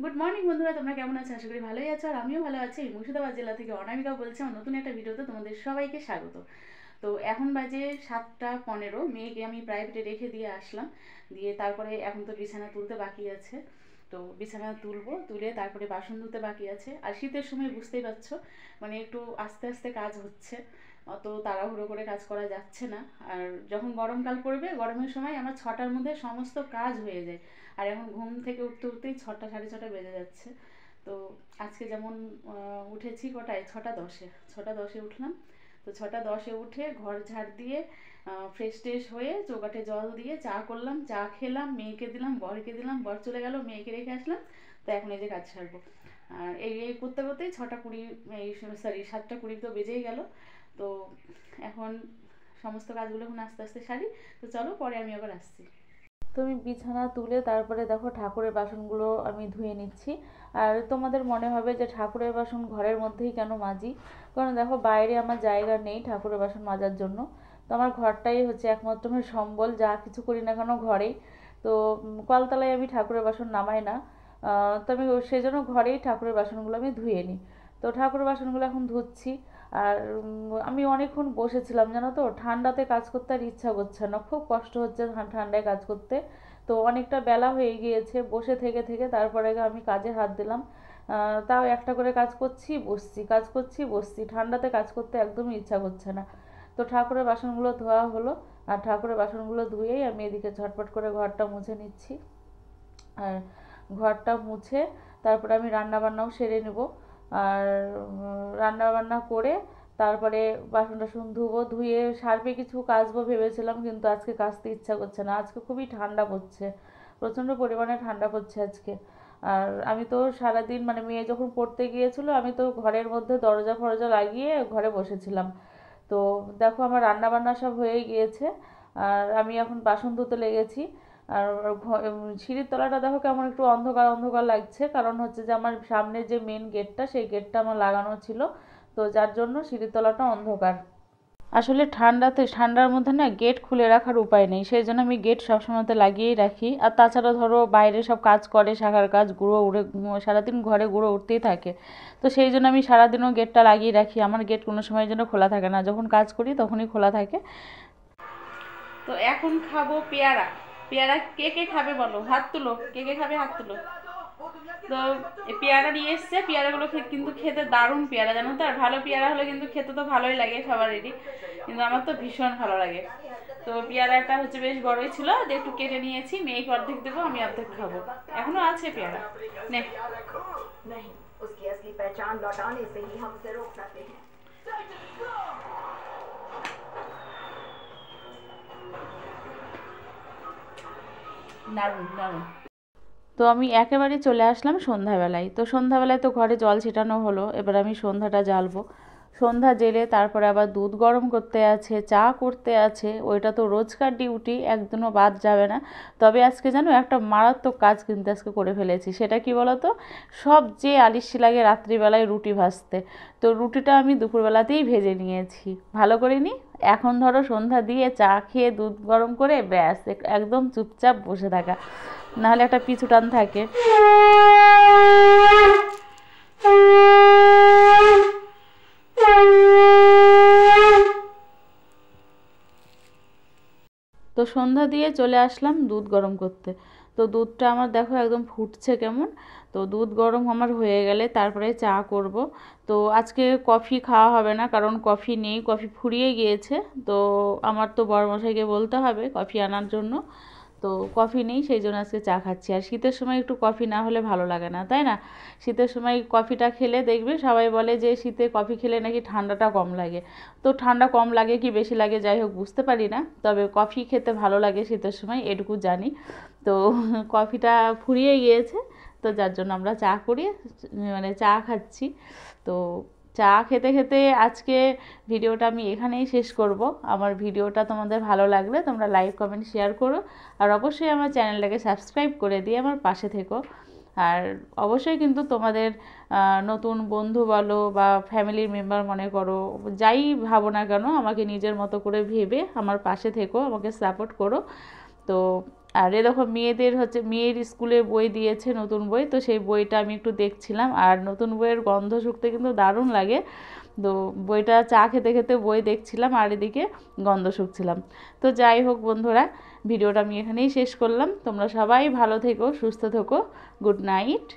Good morning বন্ধুরা, তোমরা কেমন আছো? আশা করি ভালোই আছো, আর আমিও ভালো আছি। মুর্শিদাবাদ জেলা থেকে অনামিকা বলছি। আমার নতুন একটা ভিডিওতে তোমাদের সবাইকে স্বাগত। তো এখন বাজে 7টা 15। মেয়েকে আমি প্রাইভেটে রেখে দিয়ে আসলাম, দিয়ে তারপরে এখন তো বিছানা তুলতে বাকি আছে। তো বিছানা তুলবো, তুলে তারপরে বাসন ধুতে বাকি আছে। আর শীতের সময় বুঝতেই পারছো, মানে একটু আস্তে আস্তে কাজ হচ্ছে, অত তাড়াহুড়ো করে কাজ করা যাচ্ছে না। আর যখন গরমকাল পড়বে, গরমের সময় আমার 6টার মধ্যে সমস্ত কাজ হয়ে যায়। আর এখন ঘুম থেকে উঠতে উঠতেই 6টা 6:30 বেজে যাচ্ছে। তো আজকে যেমন উঠেছি কটায়, 6টা 10-এ, 6টা 10-এ উঠলাম। তো 6টা 10-এ উঠে ঘর ঝাড় দিয়ে ফ্রেশ ট্রেশ হয়ে চৌকাঠে জল দিয়ে চা করলাম, চা খেলাম, মেয়েকে দিলাম, বরকে দিলাম, বর চলে গেল, মেয়েকে রেখে আসলাম। তো এখন এই যে কাজ ছাড়বো। আর এই করতে করতেই 6টা 20, এই সরি 7টা 20 তো বেজেই গেল। তো এখন সমস্ত কাজগুলো এখন আস্তে আস্তে সারি। তো চলো, পরে আমি আবার আসছি। তো আমি বিছানা তুলে তারপরে দেখো ঠাকুরের বাসনগুলো আমি ধুয়ে নিচ্ছি। আর তোমাদের মনে হবে যে ঠাকুরের বাসন ঘরের মধ্যেই কেন মাজি, কারণ দেখো বাইরে আমার জায়গা নেই ঠাকুরের বাসন মাজার জন্য। তো আমার ঘরটাই হচ্ছে একমাত্র আমার সম্বল, যা কিছু করি না কেন ঘরেই। তো কলতলায় আমি ঠাকুরের বাসন নামাই না। তো আমি সেই জন্য ঘরেই ঠাকুরের বাসনগুলো আমি ধুয়ে নিই। তো ঠাকুরের বাসনগুলো এখন ধুচ্ছি। আর আমি অনেকক্ষণ বসেছিলাম, জানো তো, ঠান্ডাতে কাজ করতে আর ইচ্ছা করছে না, খুব কষ্ট হচ্ছে ঠান্ডায় কাজ করতে। তো অনেকটা বেলা হয়ে গিয়েছে, বসে থেকে থেকে তারপরে আমি কাজে হাত দিলাম। তাও একটা করে কাজ করছি বসছি, কাজ করছি বসছি, ঠান্ডাতে কাজ করতে একদমই ইচ্ছা করছে না। তো ঠাকুরের বাসনগুলো ধোয়া হলো। আর ঠাকুরের বাসনগুলো ধুয়েই আমি এদিকে ঝটপট করে ঘরটা মুছে নিচ্ছি। আর ঘরটা মুছে তারপরে আমি রান্না বান্নাও সেরে নেব। আর রান্না বান্না করে তারপরে বাসন টাসন ধুবো, ধুয়ে সার্ফে কিছু কাচবো ভেবেছিলাম, কিন্তু আজকে কাচতে ইচ্ছা করছে না। আজকে খুবই ঠান্ডা পড়ছে, প্রচণ্ড পরিমাণে ঠান্ডা পড়ছে আজকে। আর আমি তো সারাদিন, মানে মেয়ে যখন পড়তে গিয়েছিলো, আমি তো ঘরের মধ্যে দরজা ফরজা লাগিয়ে ঘরে বসেছিলাম। তো দেখো আমার রান্না বান্না সব হয়ে গিয়েছে। আর আমি এখন বাসন ধুতে লেগেছি। আর সিঁড়ির তলাটা দেখো কেমন একটু অন্ধকার অন্ধকার লাগছে, কারণ হচ্ছে যে আমার সামনে যে মেন গেটটা, সেই গেটটা আমার লাগানো ছিল। তো যার জন্য সিঁড়ির তলাটা অন্ধকার। আসলে ঠান্ডার মধ্যে না গেট খুলে রাখার উপায় নেই, সেই জন্য আমি গেট সবসময়তে লাগিয়েই রাখি। আর তাছাড়া ধরো বাইরে সব কাজ করে, শাখার কাজ, গুঁড়ো উড়ে, সারাদিন ঘরে গুঁড়ো উঠতেই থাকে। তো সেই জন্য আমি সারাদিনও গেটটা লাগিয়ে রাখি। আমার গেট কোনো সময় যেন খোলা থাকে না, যখন কাজ করি তখনই খোলা থাকে। তো এখন খাবো পেয়ারা। পেয়ারা কে কে খাবে বলো, হাত তুলো, কে কে খাবে হাত তুলো। তো এই পেয়ারা নিয়ে এসছে, পেয়ারাগুলো কিন্তু খেতে দারুণ পেয়ারা, জানো তো। আর ভালো পেয়ারা হলে কিন্তু খেতে তো ভালোই লাগে সবারই, কিন্তু আমার তো ভীষণ ভালো লাগে। তো পেয়ারাটা হচ্ছে বেশ বড়ই ছিল, একটু কেটে নিয়েছি, মেয়েকে অর্ধেক দেবো, আমি অর্ধেক খাবো। এখনো আছে পেয়ারা, নে। দারুণ দারুণ। তো আমি একেবারে চলে আসলাম সন্ধ্যাবেলায়। তো সন্ধ্যাবেলায় তো ঘরে জল ছিটানো হলো, এবার আমি সন্ধ্যাটা জ্বালবো। সন্ধ্যা জেলে তারপরে আবার দুধ গরম করতে আছে, চা করতে আছে, ওইটা তো রোজকার ডিউটি, একদিনও বাদ যাবে না। তবে আজকে জানো একটা মারাত্মক কাজ কিন্তু আজকে করে ফেলেছি। সেটা কি বলো তো, সবচেয়ে আলিস্যি লাগে রাত্রিবেলায় রুটি ভাজতে। তো রুটিটা আমি দুপুরবেলাতেই ভেজে নিয়েছি, ভালো করে নিই। এখন ধরো সন্ধ্যা দিয়ে চা খেয়ে দুধ গরম করে ব্যাস একদম চুপচাপ বসে থাকা, নাহলে একটা পিছু টান থাকে। তো সন্ধ্যা দিয়ে চলে আসলাম দুধ গরম করতে। তো দুধটা আমার দেখো একদম ফুটছে কেমন। তো দুধ গরম আমার হয়ে গেলে তারপরে চা করব। তো আজকে কফি খাওয়া হবে না, কারণ কফি নেই, কফি ফুরিয়ে গিয়েছে। তো আমার তো বড়মশাইকে বলতে হবে কফি আনার জন্য। তো কফি নেই, সেই জন্য আজকে চা খাচ্ছি। আর শীতের সময় একটু কফি না হলে ভালো লাগে না, তাই না? শীতের সময় কফিটা খেলে দেখবে সবাই বলে যে শীতে কফি খেলে নাকি ঠান্ডাটা কম লাগে। তো ঠান্ডা কম লাগে কি বেশি লাগে, যাই হোক বুঝতে পারি না, তবে কফি খেতে ভালো লাগে শীতের সময়, এটুকু জানি। তো কফিটা ফুরিয়ে গিয়েছে, তো যার জন্য আমরা চা করি, মানে চা খাচ্ছি। তো চা খেতে খেতে আজকে ভিডিওটা আমি এখানেই শেষ করব। আমার ভিডিওটা তোমাদের ভালো লাগলে তোমরা লাইক কমেন্ট শেয়ার করো। আর অবশ্যই আমার চ্যানেলটাকে সাবস্ক্রাইব করে দিয়ে আমার পাশে থেকো। আর অবশ্যই কিন্তু তোমাদের নতুন বন্ধু বলো বা ফ্যামিলির মেম্বার মনে করো, যাই ভাবো না কেন, আমাকে নিজের মতো করে ভেবে আমার পাশে থেকো, আমাকে সাপোর্ট করো। তো আর এ দেখো মেয়েদের হচ্ছে মেয়ের স্কুলে বই দিয়েছে, নতুন বই, তো সেই বইটা আমি একটু দেখছিলাম। আর নতুন বইয়ের গন্ধ শুঁকতে কিন্তু দারুণ লাগে। তো বইটা চা খেতে খেতে বই দেখছিলাম আর এদিকে গন্ধ শুঁকছিলাম। তো যাই হোক বন্ধুরা, ভিডিওটা আমি এখানেই শেষ করলাম। তোমরা সবাই ভালো থেকো, সুস্থ থেকো। Good night.